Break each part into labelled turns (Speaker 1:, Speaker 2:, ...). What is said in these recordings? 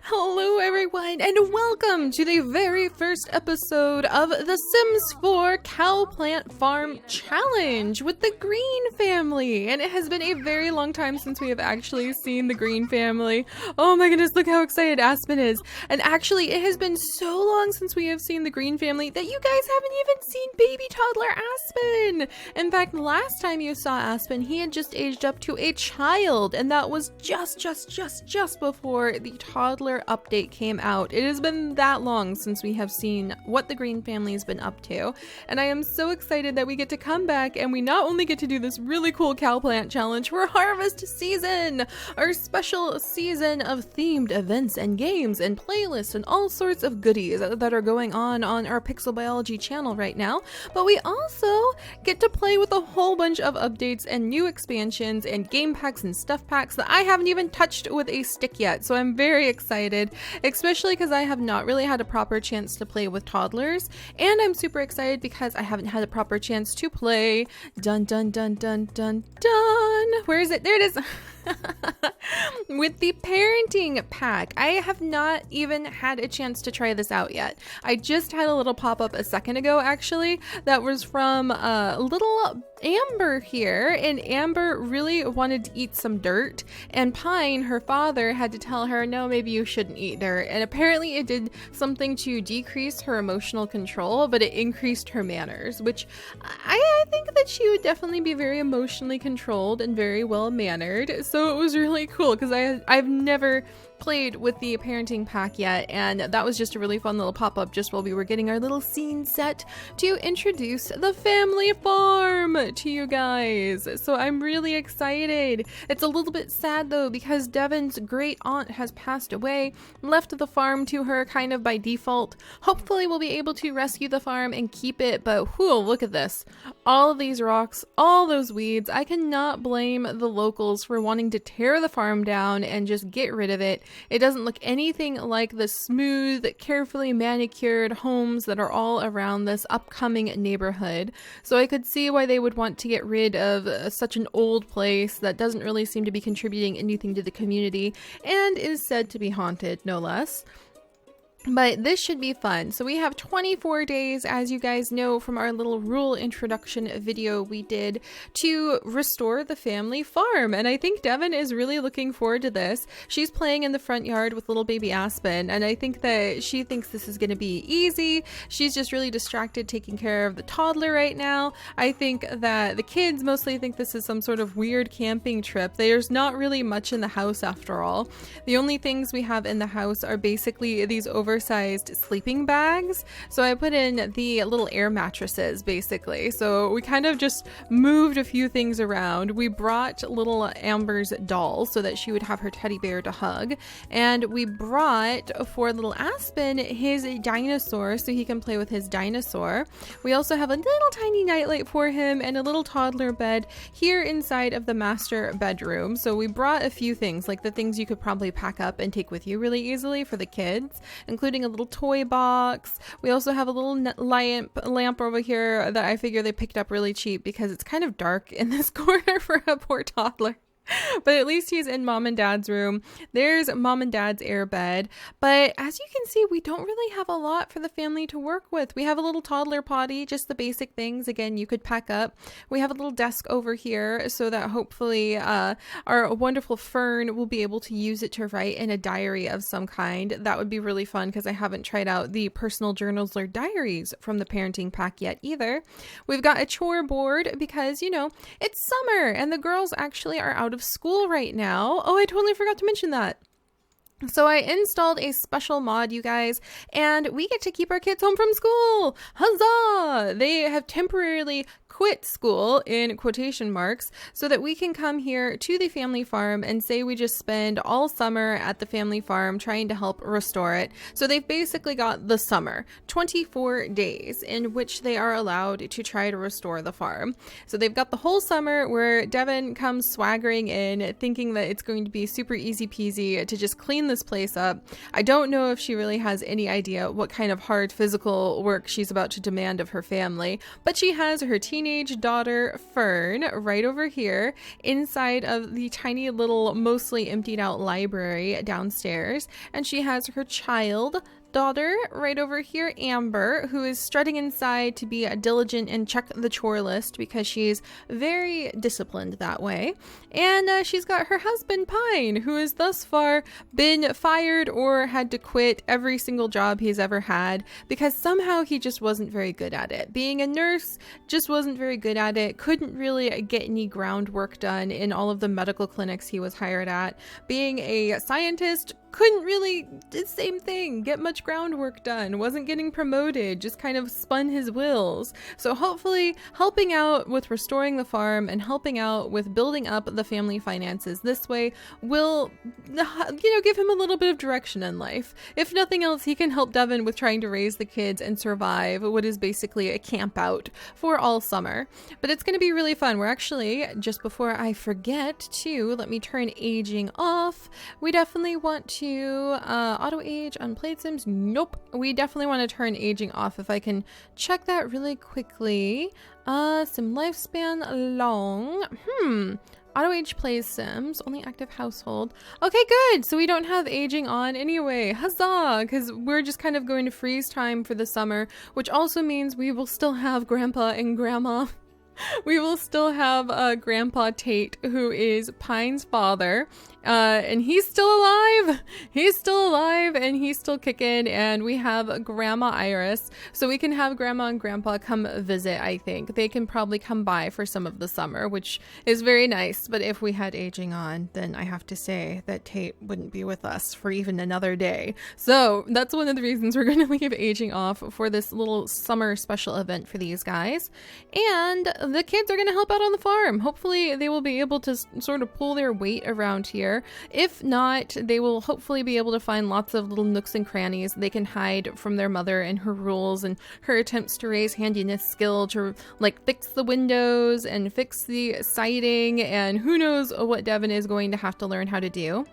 Speaker 1: Hello everyone, and welcome to the very first episode of the Sims 4 Cowplant Farm Challenge with the Green family. And it has been a very long time since we have actually seen the Green family. Oh my goodness, look how excited Aspen is. And actually, it has been so long since we have seen the Green family that you guys haven't even seen baby toddler Aspen. In fact, last time you saw Aspen, he had just aged up to a child, and that was just before the toddler update came out. It has been that long since we have seen what the Green family has been up to, and I am so excited that we get to come back and we not only get to do this really cool cowplant challenge for harvest season, our special season of themed events and games and playlists and all sorts of goodies that are going on our Pixel Biology channel right now, but we also get to play with a whole bunch of updates and new expansions and game packs and stuff packs that I haven't even touched with a stick yet. So I'm very excited, especially because I have not really had a proper chance to play with toddlers, and I'm super excited because I haven't had a proper chance to play where is it? There it is. With the parenting pack. I have not even had a chance to try this out yet. I just had a little pop-up a second ago, actually, that was from little Amber here, and Amber really wanted to eat some dirt, and Pine, her father, had to tell her, no, maybe you shouldn't eat dirt, and apparently it did something to decrease her emotional control, but it increased her manners, which I think that she would definitely be very emotionally controlled and very well mannered. So it was really cool because I've never played with the parenting pack yet, and that was just a really fun little pop-up just while we were getting our little scene set to introduce the family farm to you guys. So I'm really excited. It's a little bit sad though because Devon's great aunt has passed away, left the farm to her kind of by default. Hopefully we'll be able to rescue the farm and keep it, but whew, look at this. All of these rocks, all those weeds. I cannot blame the locals for wanting to tear the farm down and just get rid of it. It doesn't look anything like the smooth, carefully manicured homes that are all around this upcoming neighborhood. So I could see why they would want to get rid of such an old place that doesn't really seem to be contributing anything to the community and is said to be haunted, no less. But this should be fun. So we have 24 days, as you guys know from our little rule introduction video we did, to restore the family farm. And I think Devon is really looking forward to this. She's playing in the front yard with little baby Aspen, and I think that she thinks this is going to be easy. She's just really distracted taking care of the toddler right now. I think that the kids mostly think this is some sort of weird camping trip. There's not really much in the house after all. The only things we have in the house are basically these oversized sleeping bags. So I put in the little air mattresses basically. So we kind of just moved a few things around. We brought little Amber's doll so that she would have her teddy bear to hug. And we brought for little Aspen his dinosaur so he can play with his dinosaur. We also have a little tiny nightlight for him and a little toddler bed here inside of the master bedroom. So we brought a few things, like the things you could probably pack up and take with you really easily for the kids, including a little toy box. We also have a little lamp over here that I figure they picked up really cheap because it's kind of dark in this corner for a poor toddler. But at least he's in mom and dad's room. There's mom and dad's air bed. But as you can see, we don't really have a lot for the family to work with. We have a little toddler potty, just the basic things. Again, you could pack up. We have a little desk over here so that hopefully our wonderful Fern will be able to use it to write in a diary of some kind. That would be really fun because I haven't tried out the personal journals or diaries from the parenting pack yet either. We've got a chore board because, you know, it's summer and the girls actually are out of school right now. Oh, I totally forgot to mention that. So I installed a special mod, you guys, and we get to keep our kids home from school. Huzzah! They have temporarily quit school in quotation marks so that we can come here to the family farm and say we just spend all summer at the family farm trying to help restore it. So they've basically got the summer, 24 days in which they are allowed to try to restore the farm. So they've got the whole summer where Devon comes swaggering in thinking that it's going to be super easy peasy to just clean this place up. I don't know if she really has any idea what kind of hard physical work she's about to demand of her family, but she has her teenage teenage daughter, Fern, right over here inside of the tiny little, mostly emptied out library downstairs. And she has her child daughter right over here, Amber, who is strutting inside to be diligent and check the chore list because she's very disciplined that way. And she's got her husband, Pine, who has thus far been fired or had to quit every single job he's ever had because somehow he just wasn't very good at it. Being a nurse, just wasn't very good at it, couldn't really get any groundwork done in all of the medical clinics he was hired at. Being a scientist, couldn't really do the same thing, get much groundwork done, wasn't getting promoted, just kind of spun his wheels. So hopefully helping out with restoring the farm and helping out with building up the family finances this way will, give him a little bit of direction in life. If nothing else, he can help Devin with trying to raise the kids and survive what is basically a camp out for all summer. But it's going to be really fun. We're actually, just before I forget to, let me turn aging off. We definitely want to auto age on plate sims. Nope, we definitely want to turn aging off. If I can check that really quickly. Sim lifespan long. Auto age plays sims, only active household. Okay, good. So we don't have aging on anyway. Huzzah! Because we're just kind of going to freeze time for the summer, which also means we will still have grandpa and grandma. We will still have Grandpa Tate, who is Pine's father, and he's still alive. He's still alive and he's still kicking. And we have Grandma Iris, so we can have Grandma and Grandpa come visit. I think they can probably come by for some of the summer, which is very nice. But if we had aging on, then I have to say that Tate wouldn't be with us for even another day. So that's one of the reasons we're going to leave aging off for this little summer special event for these guys. And the kids are going to help out on the farm. Hopefully they will be able to sort of pull their weight around here. If not, they will hopefully be able to find lots of little nooks and crannies they can hide from their mother and her rules and her attempts to raise handiness skill to like fix the windows and fix the siding, and who knows what Devin is going to have to learn how to do.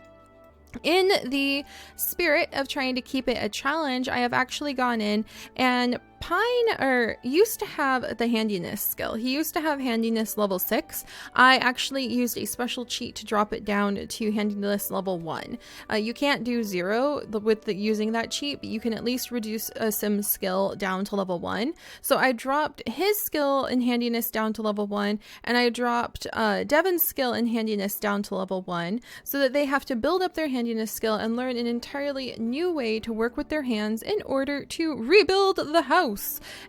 Speaker 1: In the spirit of trying to keep it a challenge, I have actually gone in and Pine used to have the handiness skill. He used to have handiness level 6. I actually used a special cheat to drop it down to handiness level 1. You can't do 0 with using that cheat, but you can at least reduce a sim skill down to level 1. So I dropped his skill in handiness down to level 1, and I dropped Devin's skill in handiness down to level 1, so that they have to build up their handiness skill and learn an entirely new way to work with their hands in order to rebuild the house.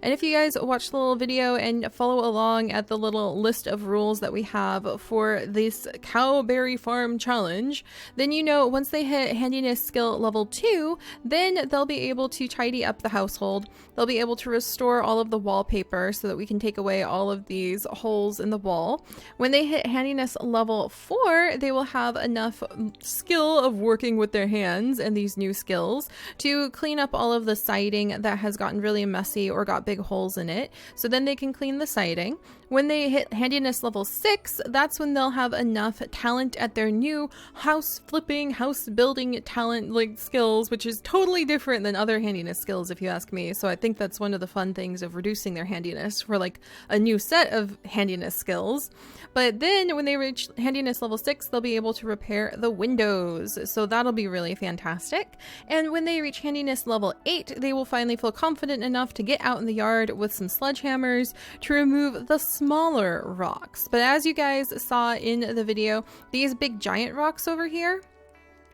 Speaker 1: And if you guys watch the little video and follow along at the little list of rules that we have for this Cowberry Farm challenge, then you know once they hit handiness skill level 2, then they'll be able to tidy up the household. They'll be able to restore all of the wallpaper so that we can take away all of these holes in the wall. When they hit handiness level 4, they will have enough skill of working with their hands and these new skills to clean up all of the siding that has gotten really messy or got big holes in it. So then they can clean the siding. When they hit handiness level 6, that's when they'll have enough talent at their new house flipping, house building talent like skills, which is totally different than other handiness skills if you ask me. So I think that's one of the fun things of reducing their handiness for like a new set of handiness skills. But then when they reach handiness level 6, they'll be able to repair the windows. So that'll be really fantastic. And when they reach handiness level 8, they will finally feel confident enough to get out in the yard with some sledgehammers to remove the smaller rocks. But as you guys saw in the video, these big giant rocks over here,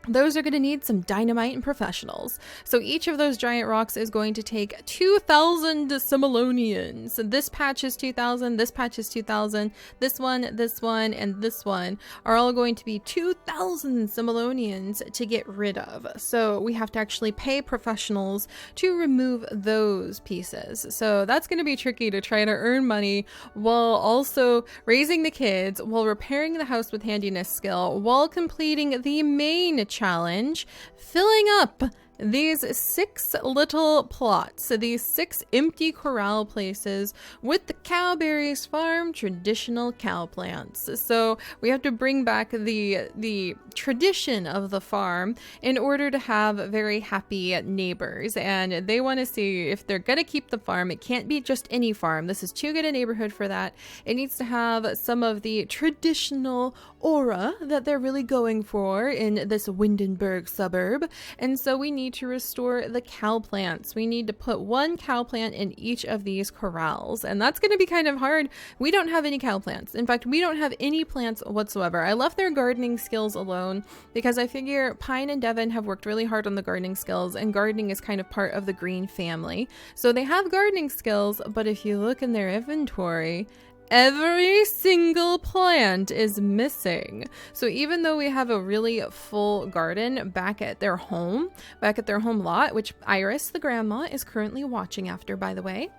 Speaker 1: those are going to need some dynamite and professionals. So each of those giant rocks is going to take 2,000 similonians. So this patch is 2,000, this patch is 2,000, this one, and this one are all going to be 2,000 similonians to get rid of. So we have to actually pay professionals to remove those pieces. So that's going to be tricky to try to earn money while also raising the kids, while repairing the house with handiness skill, while completing the main challenge, filling up these 6 little plots, so these 6 empty corral places with the Cowberries Farm traditional cow plants. So we have to bring back the tradition of the farm in order to have very happy neighbors, and they want to see if they're going to keep the farm. It can't be just any farm. This is too good a neighborhood for that. It needs to have some of the traditional aura that they're really going for in this Windenburg suburb, and so we need to restore the cow plants. We need to put 1 cow plant in each of these corrals, and that's going to be kind of hard. We don't have any cow plants. In fact, we don't have any plants whatsoever. I left their gardening skills alone because I figure Pine and Devin have worked really hard on the gardening skills, and gardening is kind of part of the green family. So they have gardening skills, but if you look in their inventory, every single plant is missing. So even though we have a really full garden back at their home lot, which Iris, the grandma, is currently watching after, by the way,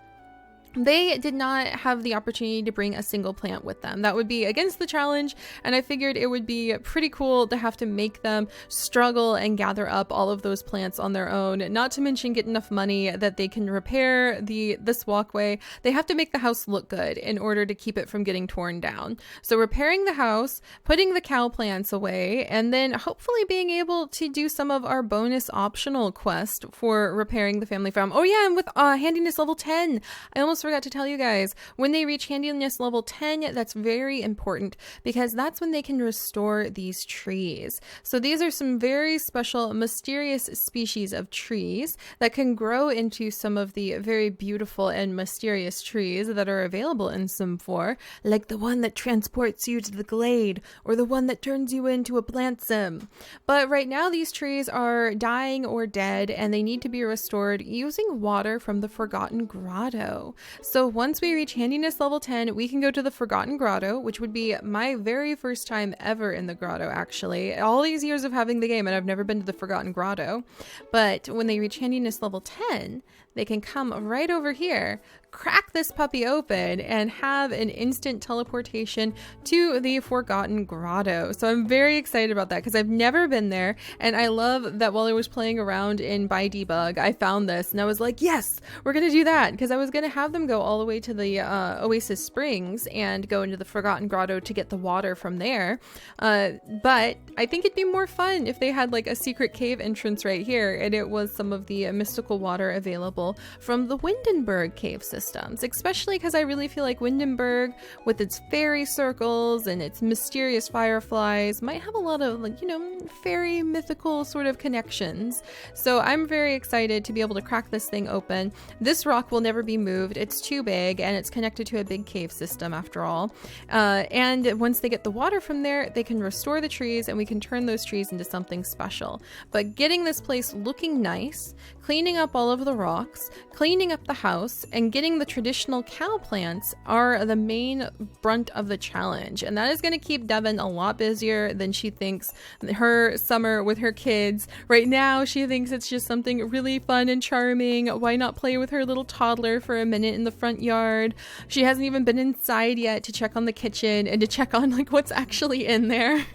Speaker 1: they did not have the opportunity to bring a single plant with them. That would be against the challenge, and I figured it would be pretty cool to have to make them struggle and gather up all of those plants on their own, not to mention get enough money that they can repair this walkway. They have to make the house look good in order to keep it from getting torn down. So repairing the house, putting the cow plants away, and then hopefully being able to do some of our bonus optional quest for repairing the family farm. Oh yeah, and with handiness level 10, I almost forgot to tell you guys, when they reach handiness level 10, that's very important because that's when they can restore these trees. So these are some very special, mysterious species of trees that can grow into some of the very beautiful and mysterious trees that are available in Sim 4, like the one that transports you to the glade or the one that turns you into a plant sim. But right now these trees are dying or dead, and they need to be restored using water from the Forgotten Grotto. So once we reach handiness level 10, we can go to the Forgotten Grotto, which would be my very first time ever in the grotto, actually. All these years of having the game, and I've never been to the Forgotten Grotto. But when they reach handiness level 10, they can come right over here, crack this puppy open, and have an instant teleportation to the Forgotten Grotto. So I'm very excited about that because I've never been there, and I love that while I was playing around in By Debug, I found this and I was like, yes, we're gonna do that, because I was gonna have them go all the way to the Oasis Springs and go into the Forgotten Grotto to get the water from there. But I think it'd be more fun if they had like a secret cave entrance right here, and it was some of the mystical water available from the Windenburg cave systems, especially because I really feel like Windenburg, with its fairy circles and its mysterious fireflies, might have a lot of, like, you know, fairy mythical sort of connections. So I'm very excited to be able to crack this thing open. This rock will never be moved. It's too big, and it's connected to a big cave system after all. And once they get the water from there, they can restore the trees, and we can turn those trees into something special. But getting this place looking nice, cleaning up all of the rocks, cleaning up the house, and getting the traditional cow plants are the main brunt of the challenge. And that is going to keep Devin a lot busier than she thinks her summer with her kids. Right now, she thinks it's just something really fun and charming. Why not play with her little toddler for a minute in the front yard? She hasn't even been inside yet to check on the kitchen and to check on like what's actually in there.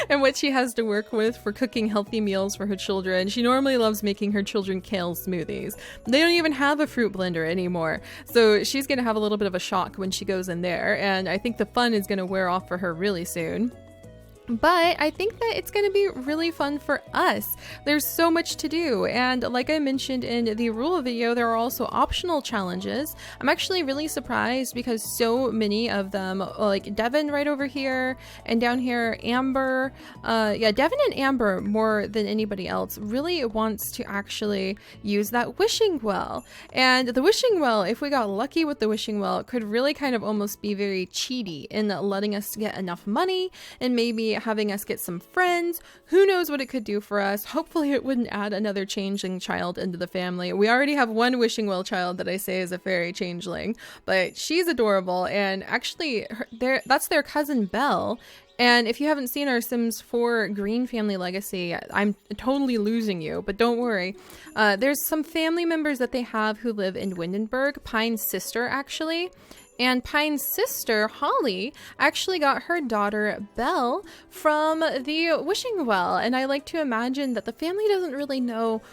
Speaker 1: And what she has to work with for cooking healthy meals for her children. She normally loves making her children kale smoothies. They don't even have a fruit blender anymore. So she's going to have a little bit of a shock when she goes in there. And I think the fun is going to wear off for her really soon. But I think that it's going to be really fun for us. There's so much to do, and like I mentioned in the rule video, there are also optional challenges. I'm actually really surprised because so many of them, like Devin right over here, and down here Amber, Devin and Amber more than anybody else really wants to actually use that wishing well. And the wishing well, if we got lucky with the wishing well, could really kind of almost be very cheaty in letting us get enough money and maybe having us get some friends. Who knows what it could do for us? Hopefully it wouldn't add another changeling child into the family. We already have one wishing well child that I say is a fairy changeling, but she's adorable, and actually that's their cousin Belle. And if you haven't seen our Sims 4 Green Family Legacy, I'm totally losing you, but don't worry. There's some family members that they have who live in Windenburg, Pine's sister actually. And Pine's sister, Holly, actually got her daughter, Belle, from the wishing well. And I like to imagine that the family doesn't really know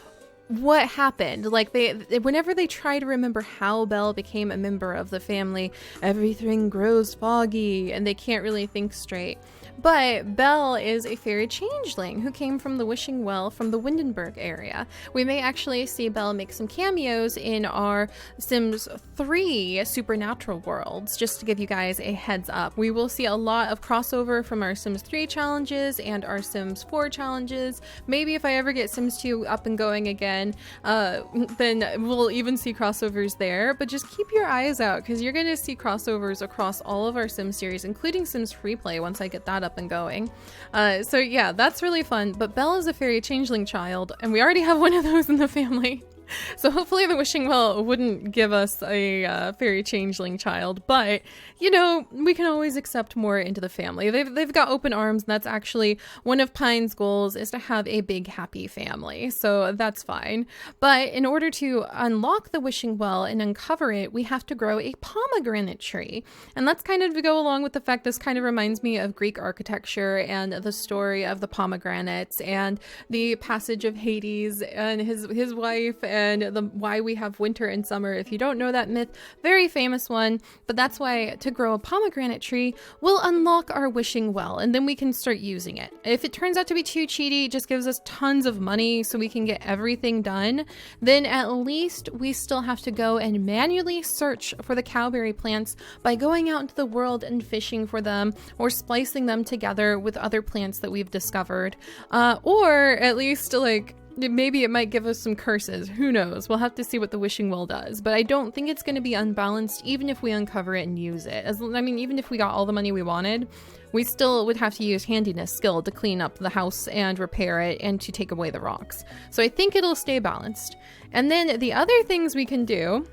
Speaker 1: what happened. Like whenever they try to remember how Belle became a member of the family, everything grows foggy and they can't really think straight. But Belle is a fairy changeling who came from the Wishing Well from the Windenburg area. We may actually see Belle make some cameos in our Sims 3 supernatural worlds, just to give you guys a heads up. We will see a lot of crossover from our Sims 3 challenges and our Sims 4 challenges. Maybe if I ever get Sims 2 up and going again, then we'll even see crossovers there. But just keep your eyes out, because you're going to see crossovers across all of our Sim series, including Sims Freeplay once I get that up and going. So yeah, that's really fun. But Belle is a fairy changeling child, and we already have one of those in the family. So hopefully the Wishing Well wouldn't give us a fairy changeling child, but you know, we can always accept more into the family. They've got open arms, and that's actually one of Pine's goals, is to have a big happy family. So that's fine. But in order to unlock the Wishing Well and uncover it, we have to grow a pomegranate tree. And that's kind of to go along with the fact this kind of reminds me of Greek architecture and the story of the pomegranates and the passage of Hades and his wife, and why we have winter and summer. If you don't know that myth, very famous one, but that's why to grow a pomegranate tree will unlock our Wishing Well, and then we can start using it. If it turns out to be too cheaty, it just gives us tons of money so we can get everything done, then at least we still have to go and manually search for the cowberry plants by going out into the world and fishing for them, or splicing them together with other plants that we've discovered, or at least like maybe it might give us some curses. Who knows? We'll have to see what the Wishing Well does. But I don't think it's going to be unbalanced even if we uncover it and use it. Even if we got all the money we wanted, we still would have to use handiness skill to clean up the house and repair it and to take away the rocks. So I think it'll stay balanced. And then the other things we can do,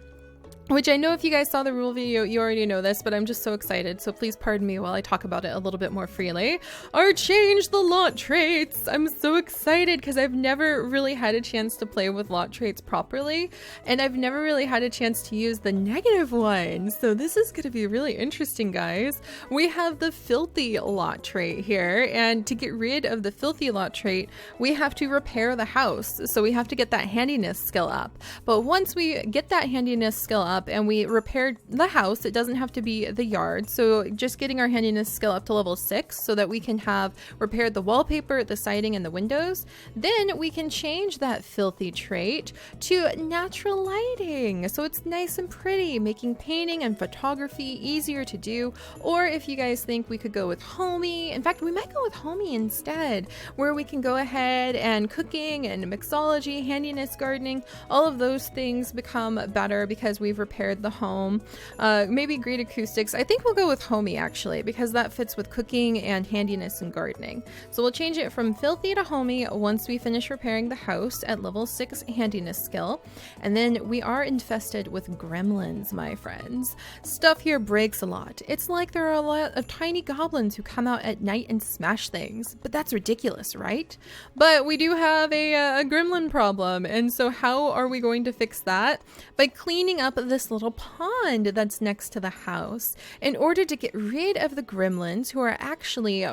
Speaker 1: which I know if you guys saw the rule video, you already know this, but I'm just so excited, so please pardon me while I talk about it a little bit more freely, are change the lot traits. I'm so excited because I've never really had a chance to play with lot traits properly, and I've never really had a chance to use the negative ones, so this is going to be really interesting, guys. We have the filthy lot trait here, and to get rid of the filthy lot trait, we have to repair the house, so we have to get that handiness skill up. But once we get that handiness skill up, and we repaired the house, it doesn't have to be the yard, so just getting our handiness skill up to level 6 so that we can have repaired the wallpaper, the siding, and the windows, then we can change that filthy trait to natural lighting, so it's nice and pretty, making painting and photography easier to do. Or if you guys think we could go with homey, in fact we might go with homey instead, where we can go ahead and cooking and mixology, handiness, gardening, all of those things become better because we've repaired the home. Maybe great acoustics. I think we'll go with homey actually, because that fits with cooking and handiness and gardening. So we'll change it from filthy to homey once we finish repairing the house at level 6 handiness skill. And then we are infested with gremlins, my friends. Stuff here breaks a lot. It's like there are a lot of tiny goblins who come out at night and smash things, but that's ridiculous, right? But we do have a gremlin problem, and so how are we going to fix that? By cleaning up this little pond that's next to the house in order to get rid of the gremlins, who are actually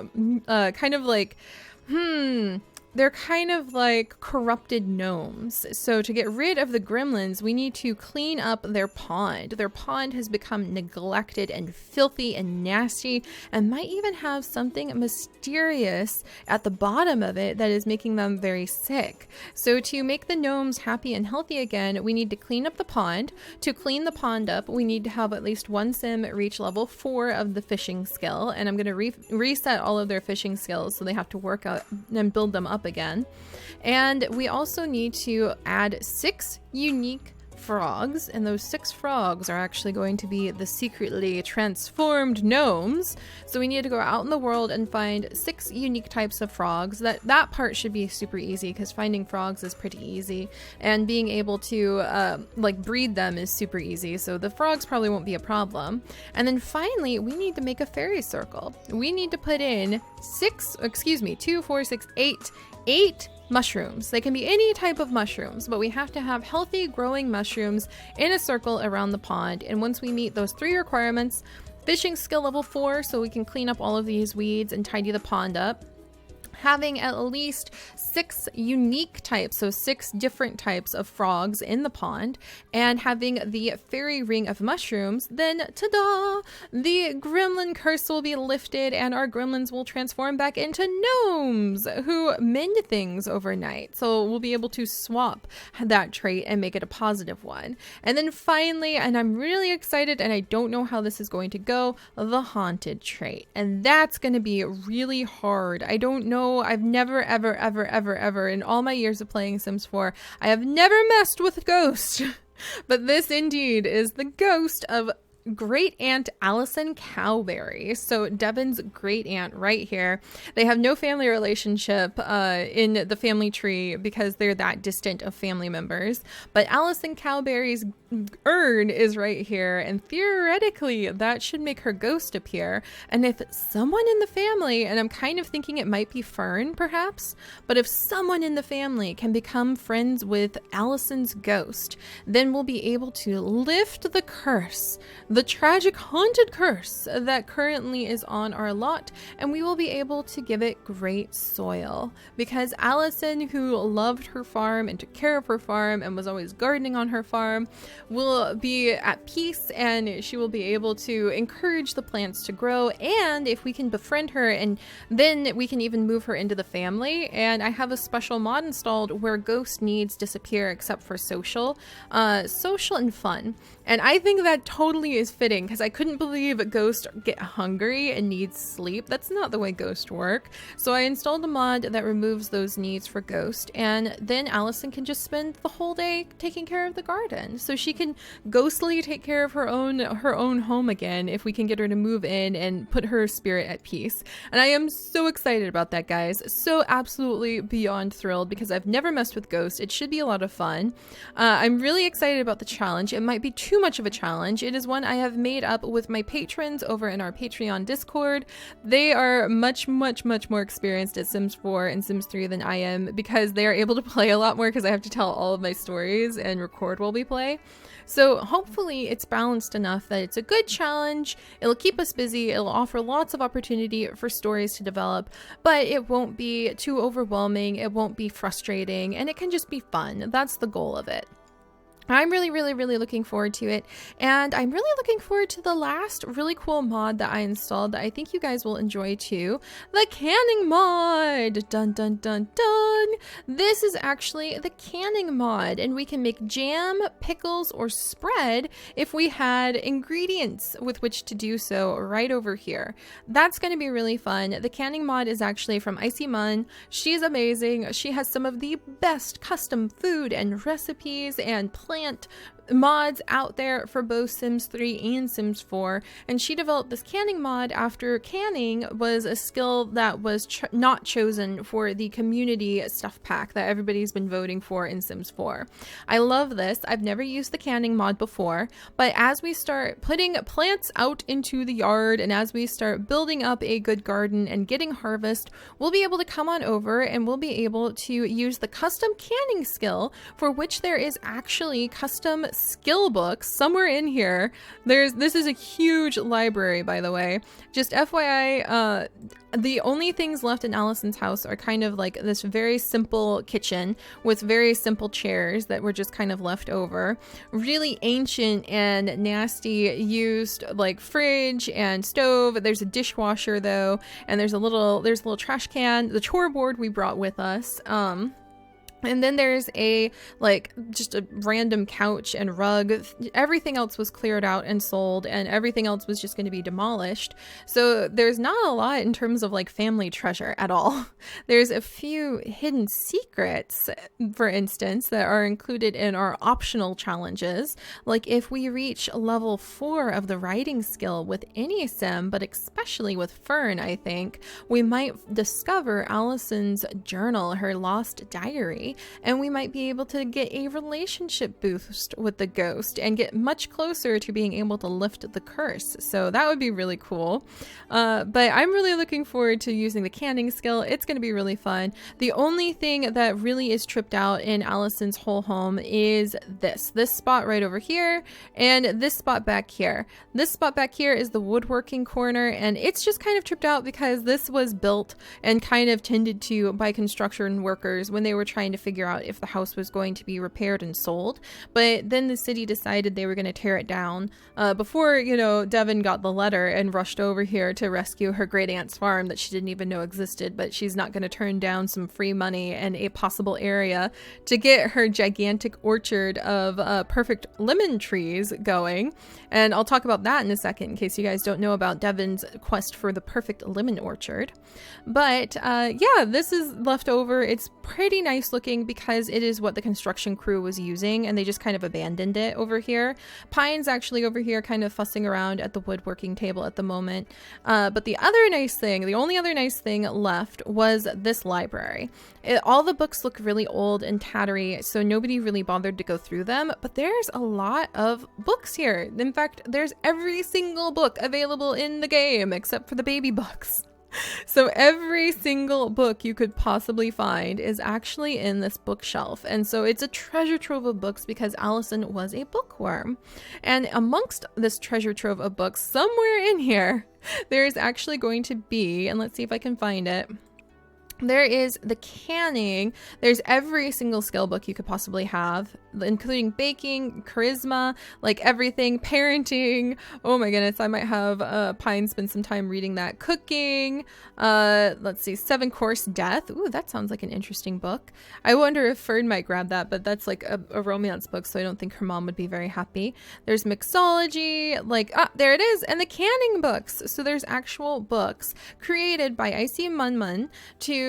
Speaker 1: they're kind of like corrupted gnomes. So to get rid of the gremlins, we need to clean up their pond. Their pond has become neglected and filthy and nasty, and might even have something mysterious at the bottom of it that is making them very sick. So to make the gnomes happy and healthy again, we need to clean up the pond. To clean the pond up, we need to have at least one sim reach level 4 of the fishing skill, and I'm going to reset all of their fishing skills so they have to work out and build them up again. And we also need to add 6 unique frogs, and those 6 frogs are actually going to be the secretly transformed gnomes. So we need to go out in the world and find 6 unique types of frogs. That part should be super easy, because finding frogs is pretty easy, and being able to breed them is super easy, so the frogs probably won't be a problem. And then finally, we need to make a fairy circle. We need to put in 8 mushrooms. They can be any type of mushrooms, but we have to have healthy growing mushrooms in a circle around the pond. And once we meet those 3 requirements, fishing skill level 4, so we can clean up all of these weeds and tidy the pond up, having at least 6 unique types, so 6 different types of frogs in the pond, and having the fairy ring of mushrooms, then ta-da! The gremlin curse will be lifted and our gremlins will transform back into gnomes who mend things overnight. So we'll be able to swap that trait and make it a positive one. And then finally, and I'm really excited and I don't know how this is going to go, the haunted trait. And that's going to be really hard. I don't know. I've never, ever in all my years of playing Sims 4, I have never messed with a ghost. But this indeed is the ghost of great aunt Allison Cowberry. So Devon's great aunt right here. They have no family relationship in the family tree because they're that distant of family members. But Allison Cowberry's urn is right here, and theoretically that should make her ghost appear. And if someone in the family, and I'm kind of thinking it might be Fern perhaps, but if someone in the family can become friends with Allison's ghost, then we'll be able to lift the curse, the tragic haunted curse that currently is on our lot, and we will be able to give it great soil. Because Allison, who loved her farm and took care of her farm and was always gardening on her farm, will be at peace, and she will be able to encourage the plants to grow. And if we can befriend her, and then we can even move her into the family. And I have a special mod installed where ghost needs disappear except for social and fun. And I think that totally is fitting, because I couldn't believe a ghost get hungry and needs sleep. That's not the way ghosts work. So I installed a mod that removes those needs for ghost, and then Allison can just spend the whole day taking care of the garden. So she can ghostly take care of her own home again if we can get her to move in and put her spirit at peace. And I am so excited about that, guys. So absolutely beyond thrilled, because I've never messed with ghosts. It should be a lot of fun. I'm really excited about the challenge. It might be too much of a challenge. It is one I have made up with my patrons over in our Patreon Discord. They are much more experienced at Sims 4 and Sims 3 than I am, because they are able to play a lot more, because I have to tell all of my stories and record while we play. So hopefully it's balanced enough that it's a good challenge. It'll keep us busy. It'll offer lots of opportunity for stories to develop, but it won't be too overwhelming. It won't be frustrating, and it can just be fun. That's the goal of it. I'm really looking forward to it, and I'm really looking forward to the last really cool mod that I installed that I think you guys will enjoy too, the canning mod. Dun dun dun dun. This is actually the canning mod, and we can make jam, pickles, or spread if we had ingredients with which to do so right over here. That's going to be really fun. The canning mod is actually from Icy Mun. She's amazing. She has some of the best custom food and recipes and plant mods out there for both Sims 3 and Sims 4, and she developed this canning mod after canning was a skill that was not chosen for the community stuff pack that everybody's been voting for in Sims 4. I love this. I've never used the canning mod before, but as we start putting plants out into the yard, and as we start building up a good garden and getting harvest, we'll be able to come on over and we'll be able to use the custom canning skill, for which there is actually custom skill books somewhere in here. This is a huge library, by the way. Just FYI, the only things left in Allison's house are kind of like this very simple kitchen with very simple chairs that were just kind of left over. Really ancient and nasty used like fridge and stove. There's a dishwasher though, and there's a little trash can. The chore board we brought with us. And then there's just a random couch and rug. Everything else was cleared out and sold, and everything else was just going to be demolished. So there's not a lot in terms of like family treasure at all. There's a few hidden secrets, for instance, that are included in our optional challenges. Like if we reach level 4 of the writing skill with any sim, but especially with Fern, I think, we might discover Allison's journal, her lost diary. family, and we might be able to get a relationship boost with the ghost and get much closer to being able to lift the curse. So that would be really cool. But I'm really looking forward to using the canning skill. It's going to be really fun. The only thing that really is tripped out in Allison's whole home is this spot right over here and this spot back here. This spot back here is the woodworking corner, and it's just kind of tripped out because this was built and kind of tended to by construction workers when they were trying to figure out if the house was going to be repaired and sold. But then the city decided they were going to tear it down before, you know, Devin got the letter and rushed over here to rescue her great aunt's farm that she didn't even know existed. But she's not going to turn down some free money and a possible area to get her gigantic orchard of perfect lemon trees going. And I'll talk about that in a second in case you guys don't know about Devin's quest for the perfect lemon orchard. But yeah, this is left over. It's pretty nice looking because it is what the construction crew was using, and they just kind of abandoned it over here. Pine's actually over here kind of fussing around at the woodworking table at the moment. But the only other nice thing left was this library. All the books look really old and tattery, so nobody really bothered to go through them, but there's a lot of books here. In fact, there's every single book available in the game except for the baby books. So every single book you could possibly find is actually in this bookshelf. And so it's a treasure trove of books because Allison was a bookworm. And amongst this treasure trove of books, somewhere in here, there is actually going to be, and let's see if I can find it. There is the canning. There's every single skill book you could possibly have, including baking, charisma, like everything, parenting. Oh my goodness, I might have Pine spend some time reading that. Cooking. Let's see, 7-Course Death. Ooh, that sounds like an interesting book. I wonder if Fern might grab that, but that's like a romance book, so I don't think her mom would be very happy. There's mixology, there it is, and the canning books. So there's actual books created by Icy Munmun to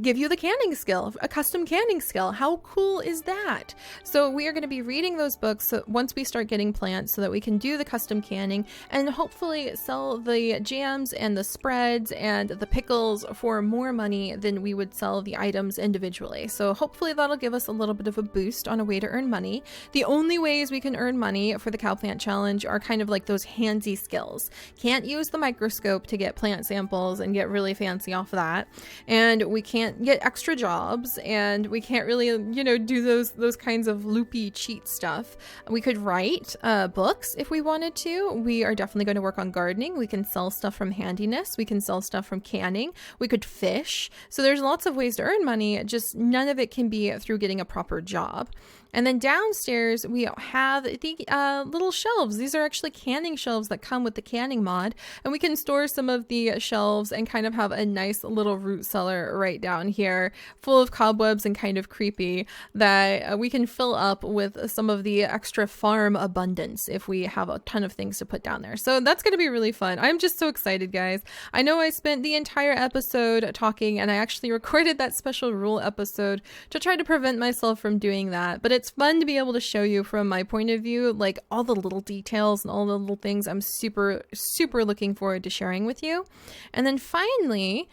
Speaker 1: give you the canning skill, a custom canning skill. How cool is that? So we are going to be reading those books once we start getting plants so that we can do the custom canning and hopefully sell the jams and the spreads and the pickles for more money than we would sell the items individually. So hopefully that'll give us a little bit of a boost on a way to earn money. The only ways we can earn money for the Cowplant challenge are kind of like those handsy skills. Can't use the microscope to get plant samples and get really fancy off of that. And we can't get extra jobs, and we can't really, do those kinds of loopy cheat stuff. We could write books if we wanted to. We are definitely going to work on gardening. We can sell stuff from handiness. We can sell stuff from canning. We could fish. So there's lots of ways to earn money, just none of it can be through getting a proper job. And then downstairs, we have the little shelves. These are actually canning shelves that come with the canning mod. And we can store some of the shelves and kind of have a nice little root cellar right down here, full of cobwebs and kind of creepy, that we can fill up with some of the extra farm abundance if we have a ton of things to put down there. So that's going to be really fun. I'm just so excited, guys. I know I spent the entire episode talking, and I actually recorded that special rule episode to try to prevent myself from doing that. But it's fun to be able to show you from my point of view, like all the little details and all the little things I'm super, super looking forward to sharing with you. And then finally,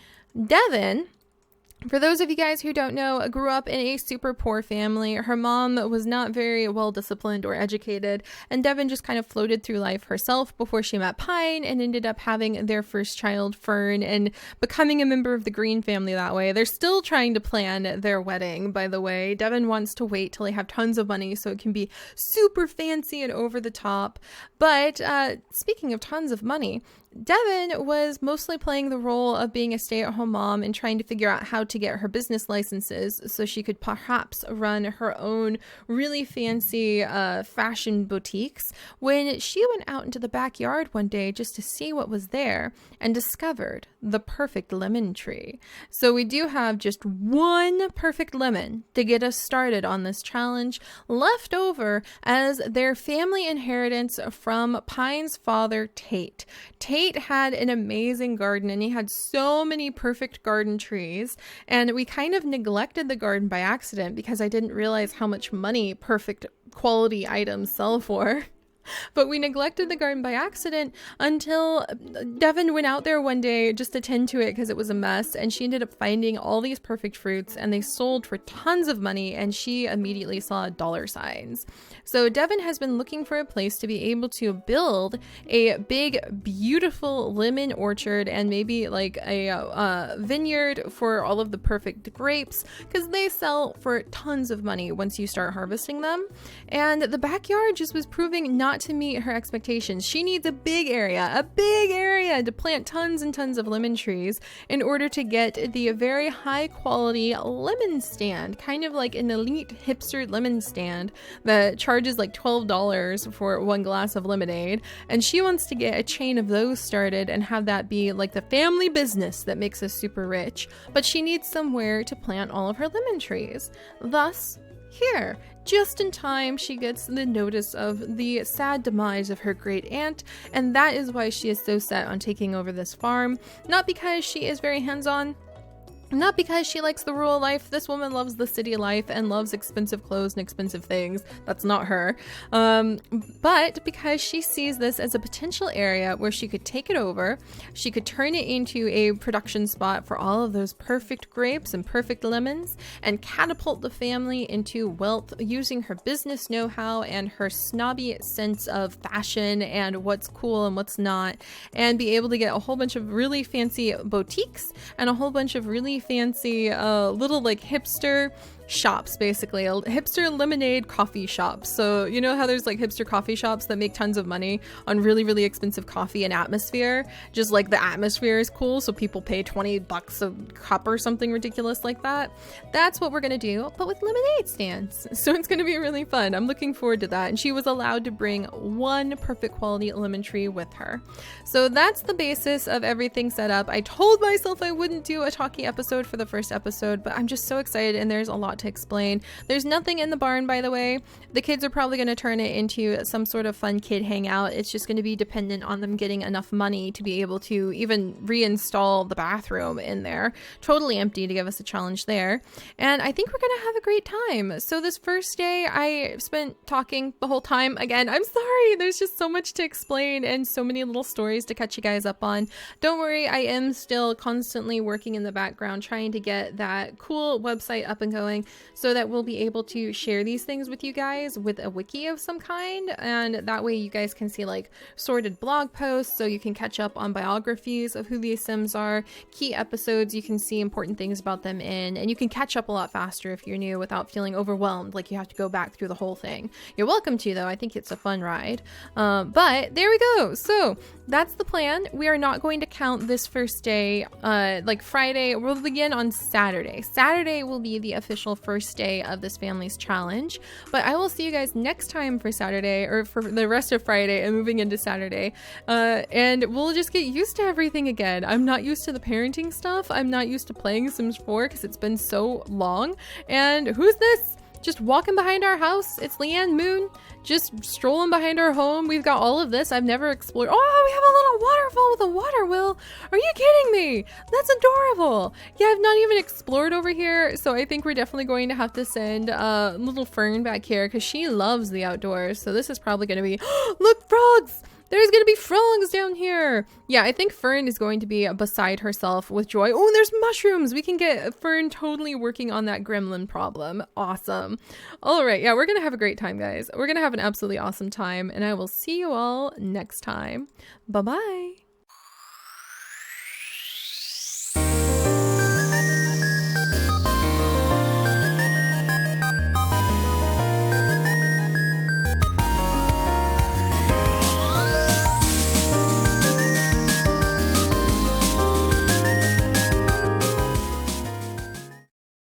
Speaker 1: Devin, for those of you guys who don't know, grew up in a super poor family. Her mom was not very well disciplined or educated, and Devin just kind of floated through life herself before she met Pine and ended up having their first child, Fern, and becoming a member of the Green family that way. They're still trying to plan their wedding, by the way. Devin wants to wait till they have tons of money so it can be super fancy and over the top. But speaking of tons of money, Devin was mostly playing the role of being a stay-at-home mom and trying to figure out how to get her business licenses so she could perhaps run her own really fancy fashion boutiques when she went out into the backyard one day just to see what was there and discovered the perfect lemon tree. So we do have just one perfect lemon to get us started on this challenge left over as their family inheritance from Pine's father, Tate. Tate had an amazing garden, and he had so many perfect garden trees, and we kind of neglected the garden by accident because I didn't realize how much money perfect quality items sell for. But we neglected the garden by accident until Devin went out there one day just to tend to it because it was a mess, and she ended up finding all these perfect fruits, and they sold for tons of money, and she immediately saw dollar signs. So Devin has been looking for a place to be able to build a big, beautiful lemon orchard and maybe like a vineyard for all of the perfect grapes, because they sell for tons of money once you start harvesting them. And the backyard just was proving not to meet her expectations. She needs a big area to plant tons and tons of lemon trees in order to get the very high quality lemon stand, kind of like an elite hipster lemon stand that charges like $12 for one glass of lemonade. And she wants to get a chain of those started and have that be like the family business that makes us super rich. But she needs somewhere to plant all of her lemon trees. Thus, here, just in time, she gets the notice of the sad demise of her great aunt, and that is why she is so set on taking over this farm. Not because she is very hands-on, not because she likes the rural life. This woman loves the city life and loves expensive clothes and expensive things. That's not her. But because she sees this as a potential area where she could take it over, she could turn it into a production spot for all of those perfect grapes and perfect lemons, and catapult the family into wealth using her business know-how and her snobby sense of fashion and what's cool and what's not, and be able to get a whole bunch of really fancy boutiques and a whole bunch of really fancy little like hipster shops, basically a hipster lemonade coffee shop. So you know how there's like hipster coffee shops that make tons of money on really, really expensive coffee and atmosphere, just like the atmosphere is cool, so people pay $20 a cup or something ridiculous like that. That's what we're gonna do, but with lemonade stands. So it's gonna be really fun. I'm looking forward to that. And she was allowed to bring one perfect quality lemon tree with her. So that's the basis of everything set up. I told myself I wouldn't do a talkie episode for the first episode, but I'm just so excited, and there's a lot to explain. There's nothing in the barn, by the way. The kids are probably going to turn it into some sort of fun kid hangout. It's just going to be dependent on them getting enough money to be able to even reinstall the bathroom in there. Totally empty to give us a challenge there. And I think we're going to have a great time. So this first day, I spent talking the whole time. Again, I'm sorry. There's just so much to explain and so many little stories to catch you guys up on. Don't worry. I am still constantly working in the background trying to get that cool website up and going, so that we'll be able to share these things with you guys with a wiki of some kind, and that way you guys can see like sorted blog posts, so you can catch up on biographies of who these Sims are, key episodes you can see important things about them in, and you can catch up a lot faster if you're new without feeling overwhelmed like you have to go back through the whole thing. You're welcome to, though. I think it's a fun ride. But there we go. So that's the plan. We are not going to count this first day like Friday. We'll begin on Saturday. Saturday will be the official first day of this family's challenge, but I will see you guys next time for Saturday, or for the rest of Friday and moving into Saturday, and we'll just get used to everything again. I'm not used to the parenting stuff. I'm not used to playing Sims 4 because it's been so long. And who's this just walking behind our house? It's Leanne Moon, just strolling behind our home. We've got all of this I've never explored. Oh, we have a little waterfall with a water wheel. Are you kidding me? That's adorable. Yeah, I've not even explored over here, so I think we're definitely going to have to send little Fern back here because she loves the outdoors. So this is probably going to be look, frogs. There's gonna be frogs down here. Yeah, I think Fern is going to be beside herself with joy. Oh, there's mushrooms. We can get Fern totally working on that gremlin problem. Awesome. All right, yeah, we're gonna have a great time, guys. We're gonna have an absolutely awesome time, and I will see you all next time. Bye-bye.